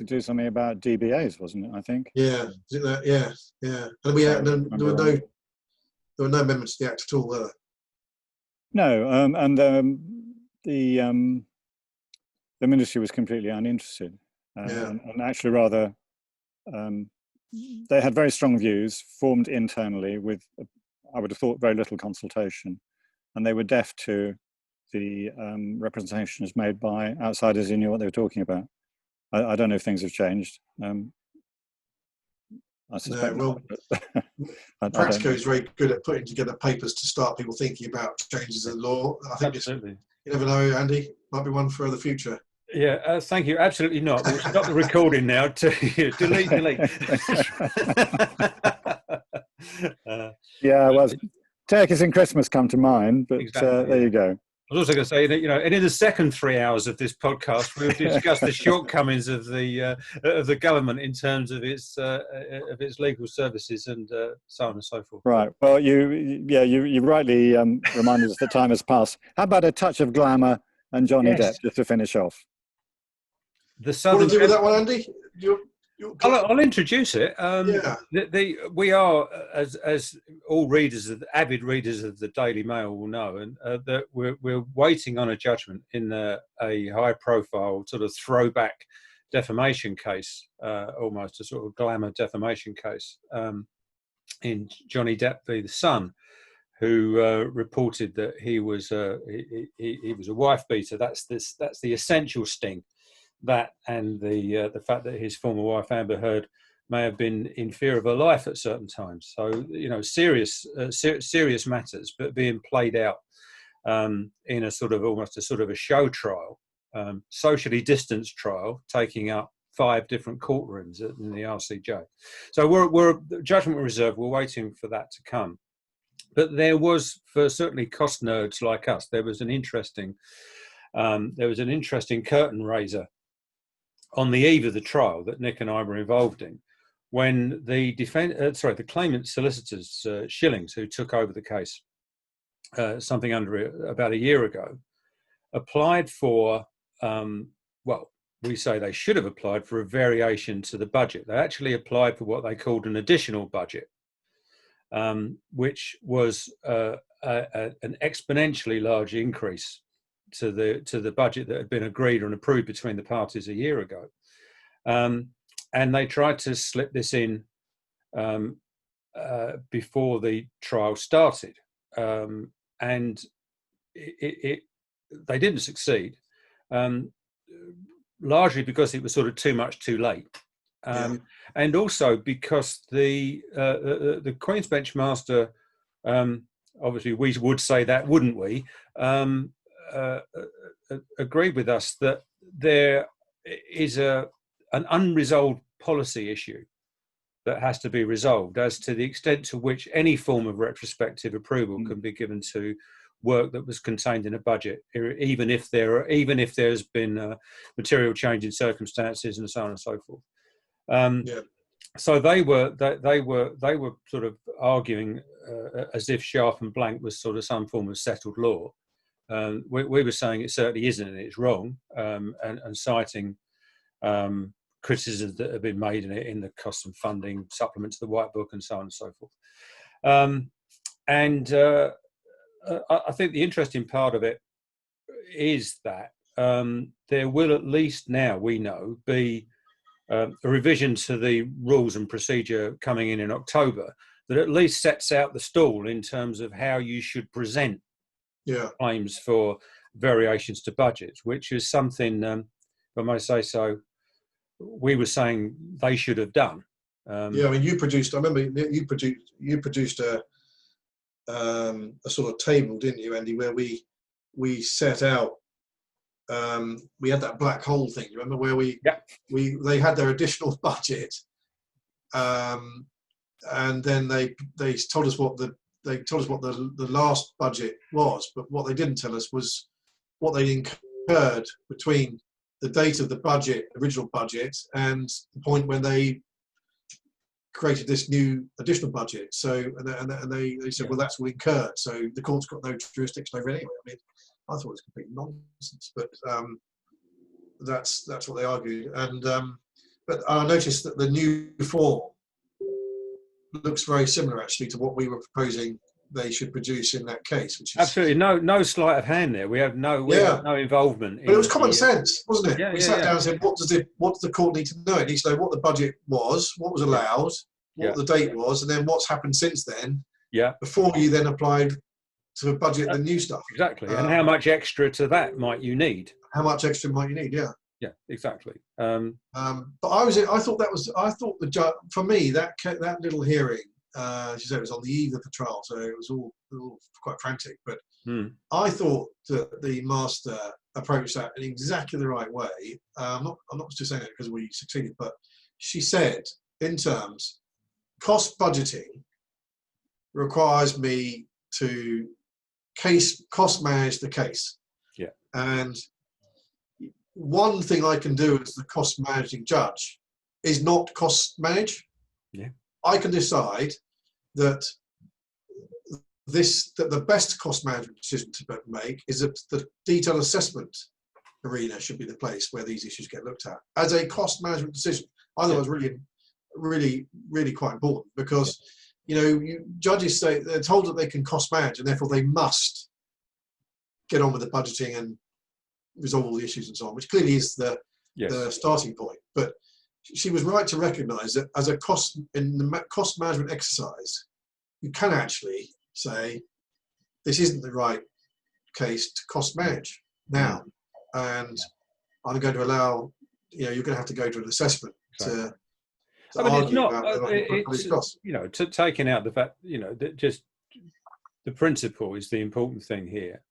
do something about DBAs, wasn't it? I think. Yeah, isn't that? Yeah. And there were no amendments to the Act at all, were there? No, and the ministry was completely uninterested, and actually rather. They had very strong views formed internally with, I would have thought, very little consultation, and they were deaf to the representations made by outsiders who knew what they were talking about. I don't know if things have changed. I suspect no, well, Practico is very good at putting together papers to start people thinking about changes in law. I think absolutely. You never know, Andy. Might be one for the future. Yeah, thank you. Absolutely not. We'll stop the recording now. Delete. Yeah, well, turkeys and Christmas come to mind, but exactly, there you go. I was also going to say that, and in the second 3 hours of this podcast, we'll discuss the shortcomings of the government in terms of its legal services and so on and so forth. Right. Well, you rightly reminded us that time has passed. How about a touch of glamour and Johnny Depp just to finish off? The Southern. Want to do with that one, Andy? I'll introduce it. We are, as all avid readers of the Daily Mail will know, and that we're waiting on a judgment in a high-profile sort of throwback defamation case, almost a sort of glamour defamation case, in Johnny Depp v. The Sun, who reported that he was a wife beater. That's the essential sting. That and the fact that his former wife Amber Heard may have been in fear of her life at certain times. So serious matters, but being played out in a sort of almost a sort of a show trial, socially distanced trial, taking up 5 different courtrooms in the RCJ. So we're judgment reserved. We're waiting for that to come. but there was, for certainly cost nerds like us, there was an interesting curtain raiser on the eve of the trial that Nick and I were involved in, when the claimant solicitors, Schillings, who took over the case something under about a year ago, applied for, we say they should have applied for a variation to the budget. They actually applied for what they called an additional budget, which was an exponentially large increase to the budget that had been agreed and approved between the parties a year ago. And they tried to slip this in before the trial started. And they didn't succeed, largely because it was sort of too much too late. And also because the Queen's Bench Master, obviously we would say that, wouldn't we, agreed with us that there is an unresolved policy issue that has to be resolved as to the extent to which any form of retrospective approval can be given to work that was contained in a budget, even if there's been material change in circumstances and so on and so forth. So they were sort of arguing as if Sharp and Blank was sort of some form of settled law. We were saying it certainly isn't, and it's wrong, and citing criticisms that have been made in the cost and funding supplement to the White Book and so on and so forth. I think the interesting part of it is that there will, at least now we know, be a revision to the rules and procedure coming in October that at least sets out the stall in terms of how you should present claims for variations to budgets, which is something, if I may say so, we were saying they should have done. I mean, I remember you produced a sort of table, didn't you, Andy, where we set out, we had that black hole thing, you remember, where they had their additional budget, and then they told us what the last budget was, but what they didn't tell us was what they incurred between the date of the original budget, and the point when they created this new additional budget. So, and they said, well, that's all incurred. So the court's got no jurisdiction over it anyway. I mean, I thought it was complete nonsense, but that's what they argued. And but I noticed that the new form looks very similar actually to what we were proposing they should produce in that case, which is absolutely no sleight of hand there. We have no involvement. But it was common sense, wasn't it? We sat down and said, what does the court need to know? It needs to know what the budget was, what was allowed, what the date was, and then what's happened since then. Before you then applied to budget the new stuff. Exactly. And how much extra to that might you need? How much extra might you need? Yeah, exactly. But I thought the judge, for me, that little hearing, she said it was on the eve of the trial, so it was all quite frantic. But I thought that the master approached that in exactly the right way. I'm not just saying that because we succeeded, but she said, in terms, cost budgeting requires me to cost manage the case. And one thing I can do as the cost managing judge is not cost manage. I can decide that the best cost management decision to make is that the detailed assessment arena should be the place where these issues get looked at as a cost management decision. I thought it was really, really, really quite important, because judges say they're told that they can cost manage and therefore they must get on with the budgeting and resolve all the issues and so on, which clearly is the starting point. But she was right to recognise that as a cost management exercise, you can actually say this isn't the right case to cost manage now, and I'm going to allow you're going to have to go to an assessment to argue about costs. Taking out the fact that just the principle is the important thing here.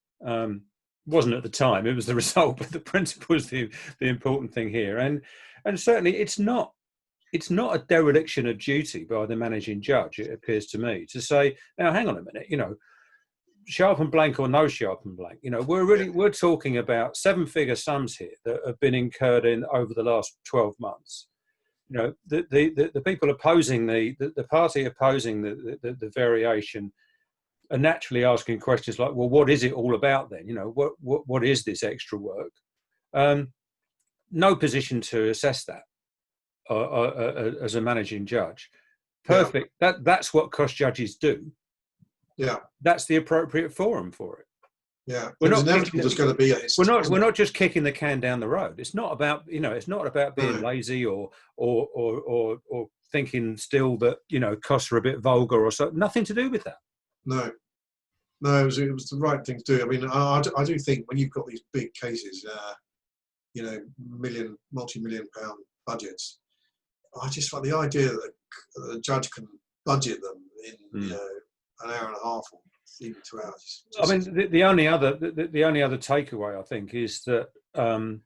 Wasn't at the time, it was the result, but the principle is the important thing here. And certainly it's not it's not a dereliction of duty by the managing judge, it appears to me, to say, now hang on a minute, sharp and blank or no sharp and blank, we're talking about 7-figure sums here that have been incurred in over the last 12 months. The people opposing the party opposing the variation are naturally asking questions like, well, what is it all about then? What is this extra work? No position to assess that as a managing judge. Perfect. Yeah. That's what cost judges do. Yeah. That's the appropriate forum for it. Yeah. There's going to be a history. We're not just kicking the can down the road. It's not about, it's not about being lazy or thinking still that, costs are a bit vulgar or so. Nothing to do with that. No, it was the right thing to do. I mean, I do think when you've got these big cases, multi-million pound budgets, I just find the idea that the judge can budget them in an hour and a half or even 2 hours. I mean, the only other takeaway I think is that I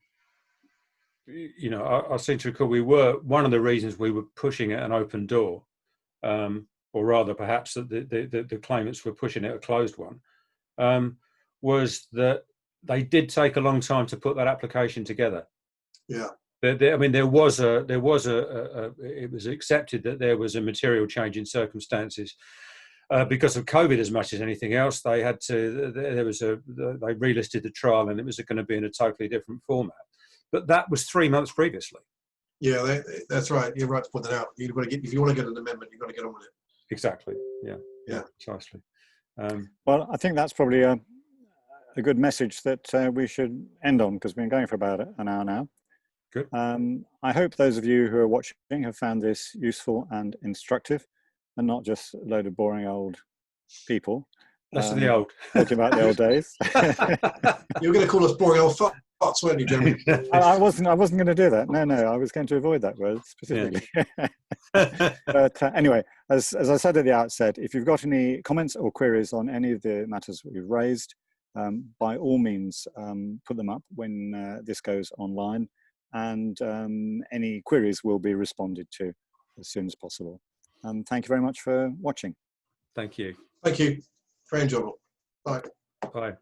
seem to recall one of the reasons we were pushing at an open door, or rather perhaps that the claimants were pushing at a closed one, was that they did take a long time to put that application together. Yeah. It was accepted that there was a material change in circumstances because of COVID as much as anything else. They had to. They relisted the trial, and it was going to be in a totally different format. But that was 3 months previously. Yeah, that's right. You're right to point that out. You've got to if you want to get an amendment, you've got to get on with it. Exactly. Yeah. Precisely. Well, I think that's probably a good message that we should end on, because we've been going for about an hour now. Good. I hope those of you who are watching have found this useful and instructive, and not just a load of boring old people. That's the old. Talking about the old days. You're going to call us boring old fucks, weren't you, Jeremy? I wasn't going to do that. No, I was going to avoid that word specifically. Yeah. But anyway, as I said at the outset, if you've got any comments or queries on any of the matters we've raised, by all means, put them up when this goes online, and any queries will be responded to as soon as possible. Thank you very much for watching. Thank you. Thank you. Very enjoyable. Bye. Bye.